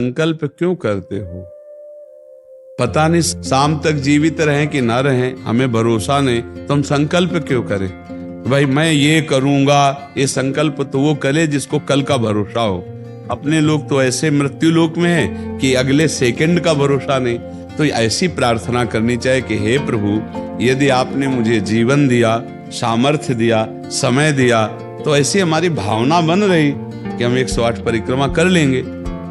संकल्प क्यों करते हो? पता नहीं शाम तक जीवित रहें कि ना रहें, हमें भरोसा नहीं, तो हम संकल्प क्यों करें? भाई मैं ये करूंगा, ये संकल्प तो वो करे जिसको कल का भरोसा हो। अपने लोग तो ऐसे मृत्यु लोक में है कि अगले सेकंड का भरोसा नहीं। तो ऐसी प्रार्थना करनी चाहिए कि हे प्रभु, यदि आपने मुझे जीवन दिया, सामर्थ्य दिया, समय दिया, तो ऐसी हमारी भावना बन रही कि हम 108 परिक्रमा कर लेंगे।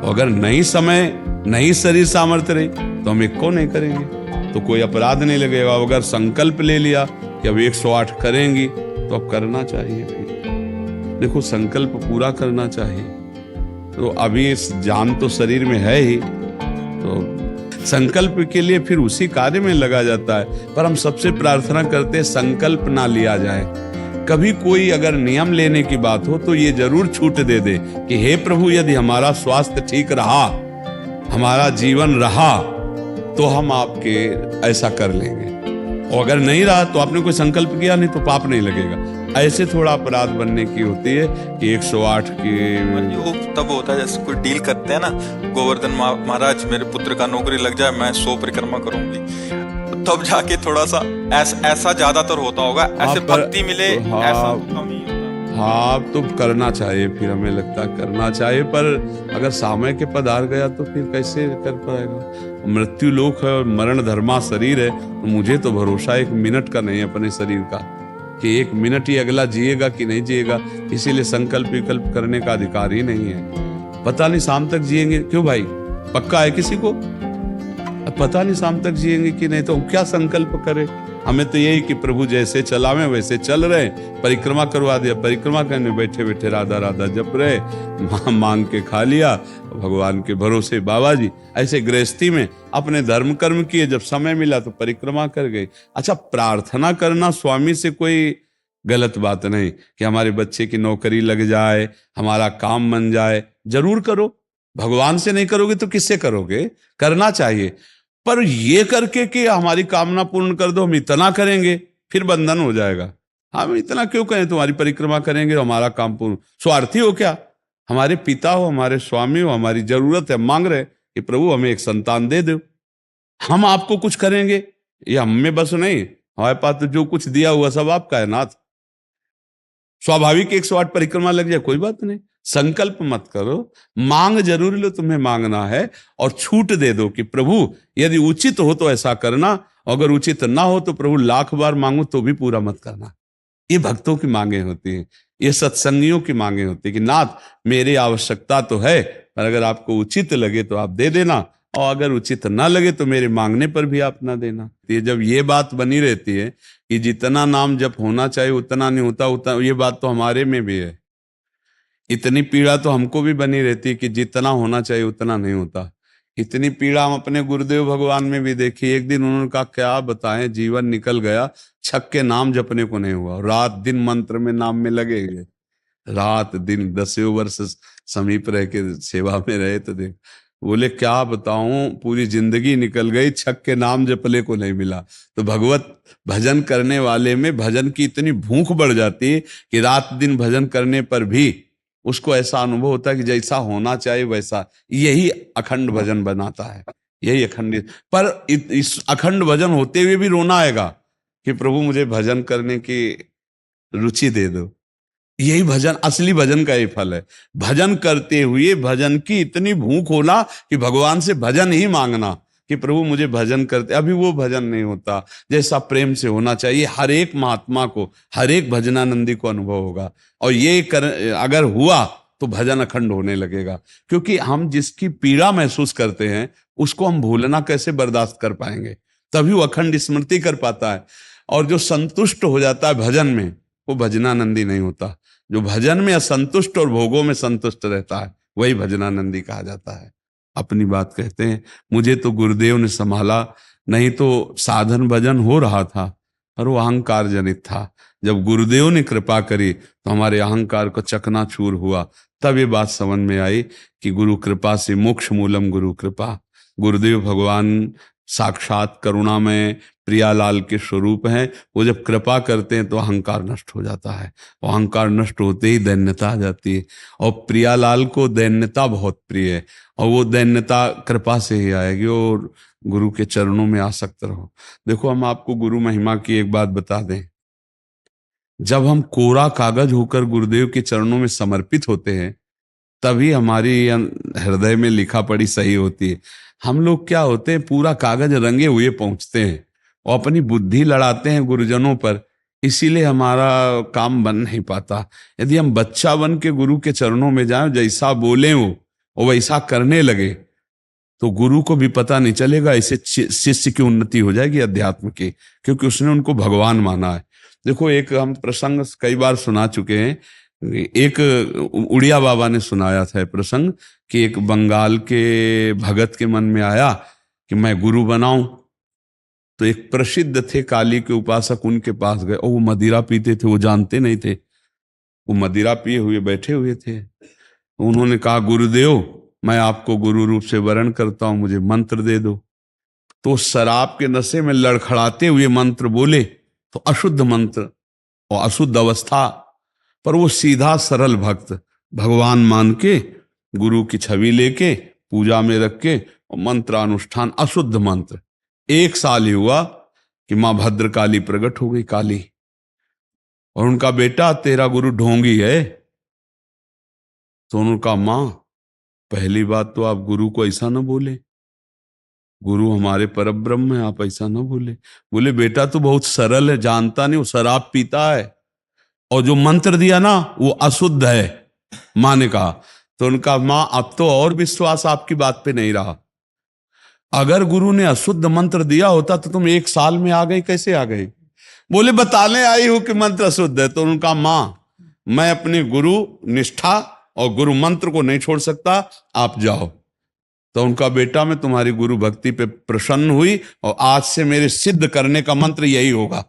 अगर नहीं समय, नहीं शरीर सामर्थ्य रही, तो हम एक को नहीं करेंगे, तो कोई अपराध नहीं लगेगा। अगर संकल्प ले लिया कि अब 108 करेंगी, तो अब करना चाहिए। फिर देखो, संकल्प पूरा करना चाहिए। तो अभी जान तो शरीर में है ही, तो संकल्प के लिए फिर उसी कार्य में लगा जाता है। पर हम सबसे प्रार्थना करते हैं संकल्प ना लिया जाए। कभी कोई अगर नियम लेने की बात हो तो ये जरूर छूट दे दे कि हे प्रभु, यदि हमारा स्वास्थ्य ठीक रहा, हमारा जीवन रहा, तो हम आपके ऐसा कर लेंगे, और अगर नहीं रहा तो आपने कोई संकल्प किया नहीं तो पाप नहीं लगेगा। ऐसे थोड़ा अपराध बनने की होती है कि 108 की वो तब होता है जैसे कोई डील करते हैं ना, गोवर्धन महाराज मेरे पुत्र का नौकरी लग जाए, मैं 100 परिक्रमा करूंगी, तब जाके थोड़ा सा ऐसा ज्यादातर होता होगा। ऐसे भक्ति मिले ऐसा तो कम ही होता। हाँ, तो करना चाहिए, फिर हमें लगता है करना चाहिए, पर अगर समय के पधार गया तो फिर कैसे कर पाएगा? मृत्यु लोक है और मरण धर्मा शरीर है, तो मुझे तो भरोसा 1 मिनट का नहीं है अपने शरीर का कि 1 मिनट ही अगला जिएगा कि नहीं जिएगा। इसीलिए संकल्प विकल्प करने का अधिकार ही नहीं है। पता नहीं शाम तक जिएंगे, क्यों भाई? पक्का है किसी को? पता नहीं शाम तक जिएंगे कि नहीं, तो क्या संकल्प करें? हमें तो यही कि प्रभु जैसे चलावे वैसे चल रहे। परिक्रमा करवा दिया, परिक्रमा करने बैठे बैठे राधा राधा जप रहे, मांग के खा लिया, भगवान के भरोसे बाबा जी। ऐसे गृहस्थी में अपने धर्म कर्म किए, जब समय मिला तो परिक्रमा कर गए। अच्छा, प्रार्थना करना स्वामी से कोई गलत बात नहीं कि हमारे बच्चे की नौकरी लग जाए, हमारा काम बन जाए, जरूर करो। भगवान से नहीं करोगे तो किससे करोगे? करना चाहिए। पर ये करके कि हमारी कामना पूर्ण कर दो, हम इतना करेंगे, फिर बंधन हो जाएगा। हम इतना क्यों करें, तुम्हारी परिक्रमा करेंगे तो हमारा काम पूर्ण? स्वार्थी हो क्या? हमारे पिता हो, हमारे स्वामी हो, हमारी जरूरत है, मांग रहे कि प्रभु हमें एक संतान दे दो, हम आपको कुछ करेंगे, ये हम में बस नहीं, हमारे पास तो जो कुछ दिया हुआ सब आपका है नाथ। स्वाभाविक 108 परिक्रमा लग जाए, कोई बात नहीं। संकल्प मत करो, मांग जरूर लो, तुम्हें मांगना है, और छूट दे दो कि प्रभु यदि उचित हो तो ऐसा करना, अगर उचित ना हो तो प्रभु लाख बार मांगो तो भी पूरा मत करना। ये भक्तों की मांगे होती हैं, ये सत्संगियों की मांगे होती है कि नाथ मेरी आवश्यकता तो है, पर अगर आपको उचित लगे तो आप दे देना, और अगर उचित ना लगे तो मेरे मांगने पर भी आप ना देना। ये जब ये बात बनी रहती है कि जितना नाम जप होना चाहिए उतना नहीं होता, उतना, ये बात तो हमारे में भी है। इतनी पीड़ा तो हमको भी बनी रहती है कि जितना होना चाहिए उतना नहीं होता। इतनी पीड़ा हम अपने गुरुदेव भगवान में भी देखी। एक दिन उन्होंने कहा क्या बताएं, जीवन निकल गया, छक के नाम जपने को नहीं हुआ, रात दिन मंत्र में नाम में लगे गए, रात दिन 10 वर्ष समीप रह के सेवा में रहे। तो देख, बोले क्या बताऊं, पूरी जिंदगी निकल गई, छक के नाम जपले को नहीं मिला। तो भगवत भजन करने वाले में भजन की इतनी भूख बढ़ जाती है कि रात दिन भजन करने पर भी उसको ऐसा अनुभव होता है कि जैसा होना चाहिए वैसा। यही अखंड भजन बनाता है, यही अखंड। पर इस अखंड भजन होते हुए भी रोना आएगा कि प्रभु मुझे भजन करने की रुचि दे दो। यही भजन, असली भजन का ही फल है। भजन करते हुए भजन की इतनी भूख होना कि भगवान से भजन ही मांगना कि प्रभु मुझे भजन करते। अभी वो भजन नहीं होता जैसा प्रेम से होना चाहिए। हर एक महात्मा को, हर एक भजनानंदी को अनुभव होगा, और ये अगर हुआ तो भजन अखंड होने लगेगा। क्योंकि हम जिसकी पीड़ा महसूस करते हैं उसको हम भूलना कैसे बर्दाश्त कर पाएंगे? तभी वो अखंड स्मृति कर पाता है। और जो संतुष्ट हो जाता है भजन में, वो भजनानंदी नहीं होता। जो भजन में असंतुष्ट और भोगों में संतुष्ट रहता है वही भजनानंदी कहा जाता है। अपनी बात कहते हैं, मुझे तो गुरुदेव ने संभाला, नहीं तो साधन भजन हो रहा था, पर वो अहंकार जनित था। जब गुरुदेव ने कृपा करी तो हमारे अहंकार को चकनाचूर हुआ। तब ये बात समझ में आई कि गुरु कृपा से मोक्ष मूलम गुरु कृपा। गुरुदेव भगवान साक्षात करुणामय प्रियालाल के स्वरूप हैं। वो जब कृपा करते हैं तो अहंकार नष्ट हो जाता है, और अहंकार नष्ट होते ही दैन्यता आ जाती है। और प्रियालाल को दैन्यता बहुत प्रिय है, और वो दैन्यता कृपा से ही आएगी, और गुरु के चरणों में आसक्त रहो। देखो, हम आपको गुरु महिमा की एक बात बता दें, जब हम कोरा कागज होकर गुरुदेव के चरणों में समर्पित होते हैं, तभी हमारी हृदय में लिखा पढ़ी सही होती है। हम लोग क्या होते हैं, पूरा कागज रंगे हुए पहुंचते हैं और अपनी बुद्धि लड़ाते हैं गुरुजनों पर, इसीलिए हमारा काम बन नहीं पाता। यदि हम बच्चा बन के गुरु के चरणों में जाएं, जैसा बोले वो वैसा करने लगे, तो गुरु को भी पता नहीं चलेगा, ऐसे शिष्य की उन्नति हो जाएगी अध्यात्म की, क्योंकि उसने उनको भगवान माना है। देखो, एक हम प्रसंग कई बार सुना चुके हैं, एक उड़िया बाबा ने सुनाया था प्रसंग कि एक बंगाल के भगत के मन में आया कि मैं गुरु बनाऊं, तो एक प्रसिद्ध थे काली के उपासक, उनके पास गए, और वो मदिरा पीते थे, वो जानते नहीं थे, वो मदिरा पिए हुए बैठे हुए थे। उन्होंने कहा, गुरुदेव, मैं आपको गुरु रूप से वरण करता हूं, मुझे मंत्र दे दो। तो शराब के नशे में लड़खड़ाते हुए मंत्र बोले, तो अशुद्ध मंत्र और अशुद्ध अवस्था, पर वो सीधा सरल भक्त भगवान मान के गुरु की छवि लेके पूजा में रख के और मंत्रानुष्ठान, अशुद्ध मंत्र। 1 साल ही हुआ कि मां भद्रकाली प्रकट हो गई, काली, और उनका बेटा, तेरा गुरु ढोंगी है। तो उनका, मां, पहली बात तो आप गुरु को ऐसा ना बोले, गुरु हमारे परब्रह्म है, आप ऐसा ना बोले। बोले, बेटा तू बहुत सरल है, जानता नहीं, वो शराब पीता है, और जो मंत्र दिया ना वो अशुद्ध है। मां ने कहा, तो उनका, मां, अब तो और विश्वास आपकी बात पे नहीं रहा। अगर गुरु ने अशुद्ध मंत्र दिया होता तो तुम 1 साल में आ गई, कैसे आ गई? बोले, बताने आई हूं कि मंत्र अशुद्ध है। तो उनका, मां, मैं अपनी गुरु निष्ठा और गुरु मंत्र को नहीं छोड़ सकता, आप जाओ। तो उनका बेटा, मैं तुम्हारी गुरु भक्ति पे प्रसन्न हुई, और आज से मेरे सिद्ध करने का मंत्र यही होगा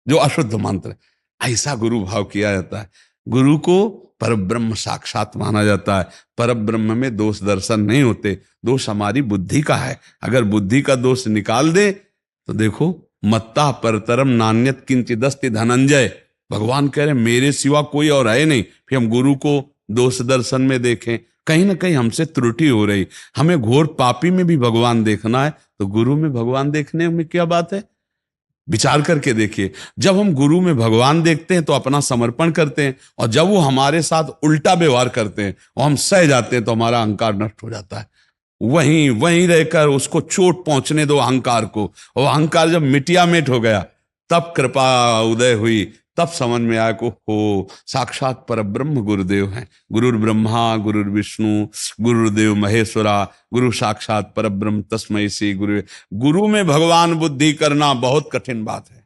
जो अशुद्ध मंत्र। ऐसा गुरु भाव किया जाता है। गुरु को परब्रह्म साक्षात माना जाता है। परब्रह्म में दोष दर्शन नहीं होते, दोष हमारी बुद्धि का है। अगर बुद्धि का दोष निकाल दे तो देखो, मत्ता परतरम नान्यत किंचिदस्ति धनंजय, भगवान कह रहे मेरे सिवा कोई और है नहीं। फिर हम गुरु को दोष दर्शन में देखें, कहीं ना कहीं हमसे त्रुटि हो रही। हमें घोर पापी में भी भगवान देखना है, तो गुरु में भगवान देखने में क्या बात है? विचार करके देखिए, जब हम गुरु में भगवान देखते हैं तो अपना समर्पण करते हैं, और जब वो हमारे साथ उल्टा व्यवहार करते हैं और हम सह जाते हैं तो हमारा अहंकार नष्ट हो जाता है। वहीं वहीं रहकर उसको चोट पहुंचने दो अहंकार को, और अहंकार जब मिटिया मिट हो गया, तब कृपा उदय हुई, तब समझ में आया को हो साक्षात परब्रह्म गुरुदेव हैं। गुरुर् ब्रह्मा गुरुर् विष्णु गुरुर्देव महेश्वरा, गुरु साक्षात परब्रह्म तस्मै श्री गुरु। गुरु में भगवान बुद्धि करना बहुत कठिन बात है,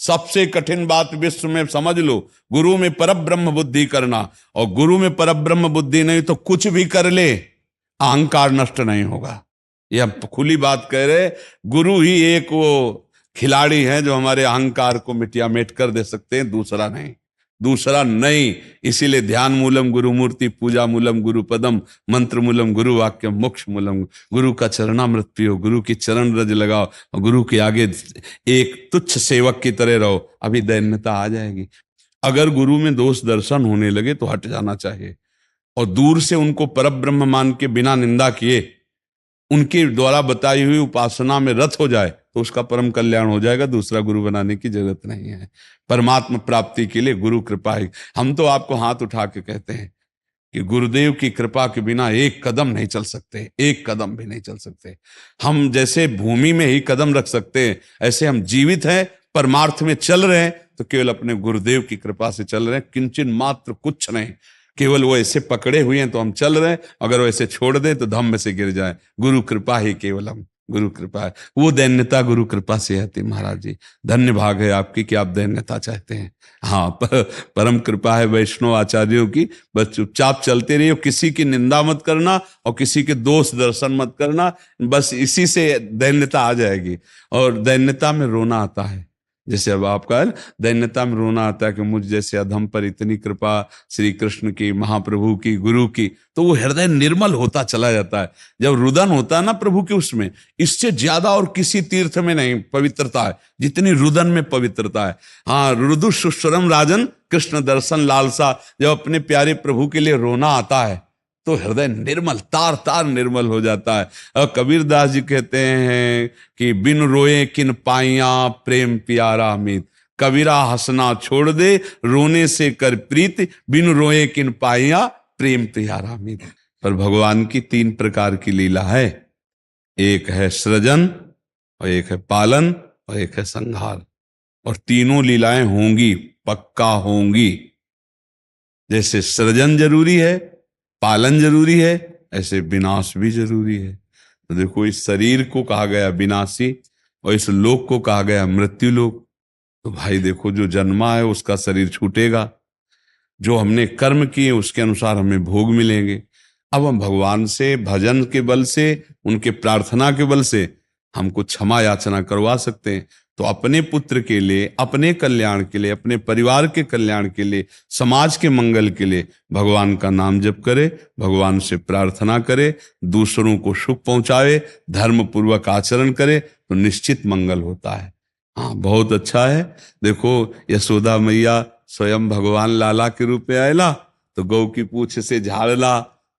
सबसे कठिन बात विश्व में, समझ लो। गुरु में परब्रह्म बुद्धि करना, और गुरु में परब्रह्म बुद्धि नहीं तो कुछ भी कर ले, अहंकार नष्ट नहीं होगा। यह खुली बात कह रहे, गुरु ही एक वो खिलाड़ी है जो हमारे अहंकार को मिटिया मेट कर दे सकते हैं, दूसरा नहीं, दूसरा नहीं। इसीलिए ध्यान मूलम गुरु मूर्ति, पूजा मूलम गुरु पदम, मंत्र मूलम गुरु वाक्य, मोक्ष मूलम। गुरु का चरणामृत पियो, गुरु की चरण रज लगाओ, और गुरु के आगे एक तुच्छ सेवक की तरह रहो, अभी दैन्यता आ जाएगी। अगर गुरु में दोष दर्शन होने लगे तो हट जाना चाहिए, और दूर से उनको परब्रह्म मान के बिना निंदा किए उनके द्वारा बताई हुई उपासना में रत हो जाए तो उसका परम कल्याण हो जाएगा। दूसरा गुरु बनाने की जरूरत नहीं है। परमात्मा प्राप्ति के लिए गुरु कृपा है। हम तो आपको हाथ उठा के कहते हैं कि गुरुदेव की कृपा के बिना एक कदम नहीं चल सकते, एक कदम भी नहीं चल सकते। हम जैसे भूमि में ही कदम रख सकते हैं, ऐसे हम जीवित हैं, परमार्थ में चल रहे हैं तो केवल अपने गुरुदेव की कृपा से चल रहे हैं, किंचन मात्र कुछ नहीं। केवल वो ऐसे पकड़े हुए हैं तो हम चल रहे हैं, अगर वो ऐसे छोड़ दें तो धम्म से गिर जाए। गुरु कृपा ही केवलम, गुरु कृपा है। वो दैन्यता गुरु कृपा से आती। महाराज जी, धन्य भाग है आपकी कि आप दैन्यता चाहते हैं। हाँ, परम कृपा है वैष्णव आचार्यों की। बस चुपचाप चलते रहिए, किसी की निंदा मत करना और किसी के दोष दर्शन मत करना, बस इसी से दैन्यता आ जाएगी। और दैन्यता में रोना आता है, जैसे अब आपका है, दैन्यता में रोना आता है कि मुझ जैसे अधम पर इतनी कृपा श्री कृष्ण की, महाप्रभु की, गुरु की, तो वो हृदय निर्मल होता चला जाता है। जब रुदन होता है ना प्रभु के, उसमें इससे ज्यादा और किसी तीर्थ में नहीं पवित्रता है जितनी रुदन में पवित्रता है। हाँ, रुदु सुश्रम राजन कृष्ण दर्शन लालसा, जब अपने प्यारे प्रभु के लिए रोना आता है तो हृदय निर्मल, तार तार निर्मल हो जाता है। और कबीर दास जी कहते हैं कि बिन रोए किन पाइया प्रेम प्यारा अमित, कबीरा हंसना छोड़ दे रोने से कर प्रीत, बिन रोए किन पाइया प्रेम प्यारा अमित। पर भगवान की 3 प्रकार की लीला है, एक है सृजन और एक है पालन और एक है संहार, और तीनों लीलाएं होंगी, पक्का होंगी। जैसे सृजन जरूरी है, पालन जरूरी है, ऐसे विनाश भी जरूरी है। तो देखो, इस शरीर को कहा गया विनाशी और इस लोक को कहा गया मृत्यु लोक। तो भाई देखो, जो जन्मा है उसका शरीर छूटेगा, जो हमने कर्म किए उसके अनुसार हमें भोग मिलेंगे। अब हम भगवान से भजन के बल से, उनके प्रार्थना के बल से हमको क्षमा याचना करवा सकते हैं। तो अपने पुत्र के लिए, अपने कल्याण के लिए, अपने परिवार के कल्याण के लिए, समाज के मंगल के लिए भगवान का नाम जप करे, भगवान से प्रार्थना करे, दूसरों को सुख पहुंचावे, धर्म पूर्वक आचरण करे, तो निश्चित मंगल होता है। हाँ, बहुत अच्छा है। देखो, यशोदा मैया स्वयं भगवान लाला के रूप में आयला, तो गौ की पूंछ से झाड़ना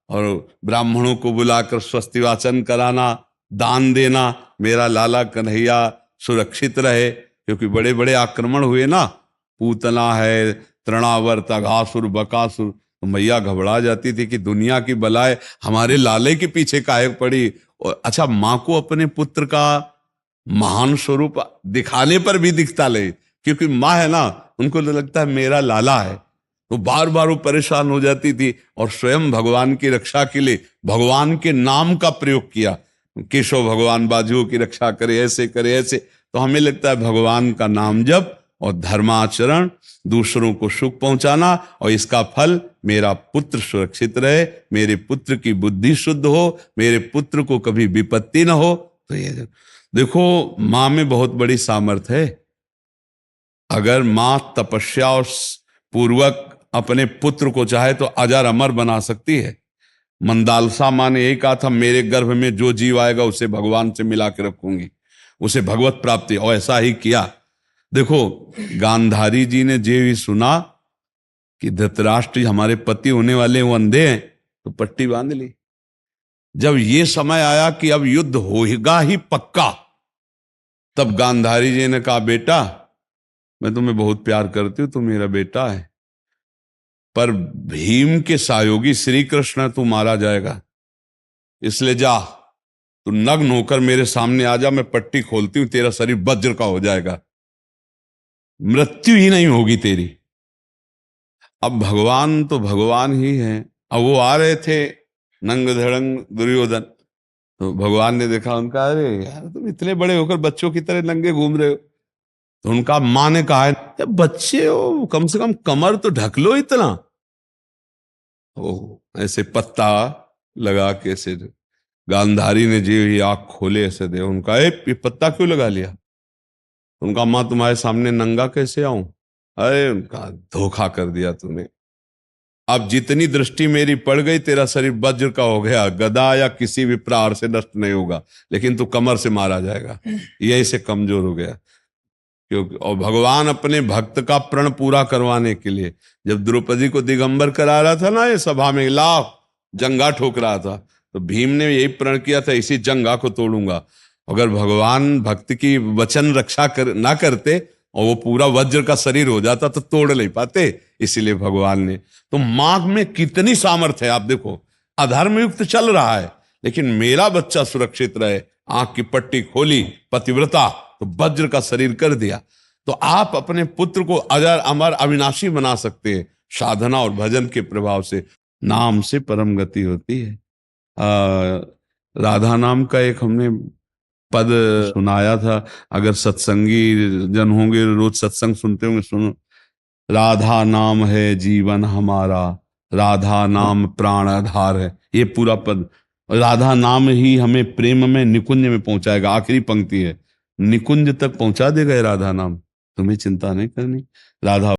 और ब्राह्मणों को बुलाकर स्वस्ति वाचन कराना, दान देना, मेरा लाला कन्हैया सुरक्षित रहे। क्योंकि बड़े बड़े आक्रमण हुए ना, पूतना है, तृणावर्त, अघासुर, बकासुर, तो मैया घबरा जाती थी कि दुनिया की बलाएं हमारे लाले के पीछे काहे पड़ी। और अच्छा, माँ को अपने पुत्र का महान स्वरूप दिखाने पर भी दिखता ले, क्योंकि माँ है ना, उनको लगता है मेरा लाला है, तो बार बार वो परेशान हो जाती थी। और स्वयं भगवान की रक्षा के लिए भगवान के नाम का प्रयोग किया, केशव भगवान बाजुओं की रक्षा करे, ऐसे करे, ऐसे। तो हमें लगता है भगवान का नाम जप और धर्माचरण, दूसरों को सुख पहुंचाना, और इसका फल मेरा पुत्र सुरक्षित रहे, मेरे पुत्र की बुद्धि शुद्ध हो, मेरे पुत्र को कभी विपत्ति ना हो। तो ये देखो, माँ में बहुत बड़ी सामर्थ्य है। अगर माँ तपस्या और पूर्वक अपने पुत्र को चाहे तो अजर अमर बना सकती है। मंदालसा माँ ने यही कहा था, मेरे गर्भ में जो जीव आएगा उसे भगवान से मिला के रखूंगी, उसे भगवत प्राप्ति, और ऐसा ही किया। देखो, गांधारी जी ने जे भी सुना कि धृतराष्ट्र हमारे पति होने वाले वो अंधे हैं, तो पट्टी बांध ली। जब ये समय आया कि अब युद्ध होगा ही पक्का, तब गांधारी जी ने कहा, बेटा मैं तुम्हें बहुत प्यार करती हूं, तू मेरा बेटा है, पर भीम के सहयोगी श्री कृष्ण तू मारा जाएगा, इसलिए जा, तू नग्न होकर मेरे सामने आ जा, मैं पट्टी खोलती हूं, तेरा शरीर वज्र का हो जाएगा, मृत्यु ही नहीं होगी तेरी। अब भगवान तो भगवान ही है। अब वो आ रहे थे नंग धड़ंग दुर्योधन, तो भगवान ने देखा उनका, अरे यार तुम इतने बड़े होकर बच्चों की तरह नंगे घूम रहे हो। तो उनका माँ ने कहा, जब बच्चे हो कम से कम कमर तो ढक लो इतना। ओ ऐसे पत्ता लगा के ऐसे, गांधारी ने जी ही आंख खोले ऐसे दे, उनका ये पत्ता क्यों लगा लिया? उनका, माँ तुम्हारे सामने नंगा कैसे आऊं? अरे उनका, धोखा कर दिया तूने। अब जितनी दृष्टि मेरी पड़ गई, तेरा शरीर वज्र का हो गया, गदा या किसी भी प्रहार से नष्ट नहीं होगा, लेकिन तू कमर से मारा जाएगा। यही से कमजोर हो गया। क्योंकि और भगवान अपने भक्त का प्रण पूरा करवाने के लिए, जब द्रौपदी को दिगंबर करा रहा था ना, ये सभा में लाख जंगा ठोक रहा था, तो भीम ने यही प्रण किया था, इसी जंगा को तोड़ूंगा। अगर भगवान भक्त की वचन रक्षा ना करते और वो पूरा वज्र का शरीर हो जाता तो तोड़ नहीं पाते। इसीलिए भगवान ने, तो माँ में कितनी सामर्थ्य है। आप देखो, अधर्म युक्त चल रहा है, लेकिन मेरा बच्चा सुरक्षित रहे, आंख की पट्टी खोली, पतिव्रता, तो वज्र का शरीर कर दिया। तो आप अपने पुत्र को अजर अमर अविनाशी बना सकते हैं, साधना और भजन के प्रभाव से। नाम से परम गति होती है। राधा नाम का एक हमने पद सुनाया था, अगर सत्संगी जन होंगे, रोज सत्संग सुनते होंगे, सुनो, राधा नाम है जीवन हमारा, राधा नाम प्राण आधार है। ये पूरा पद, राधा नाम ही हमें प्रेम में निकुंज में पहुंचाएगा। आखिरी पंक्ति है, निकुंज तक पहुंचा देगा राधा नाम। तुम्हें चिंता नहीं करनी। राधा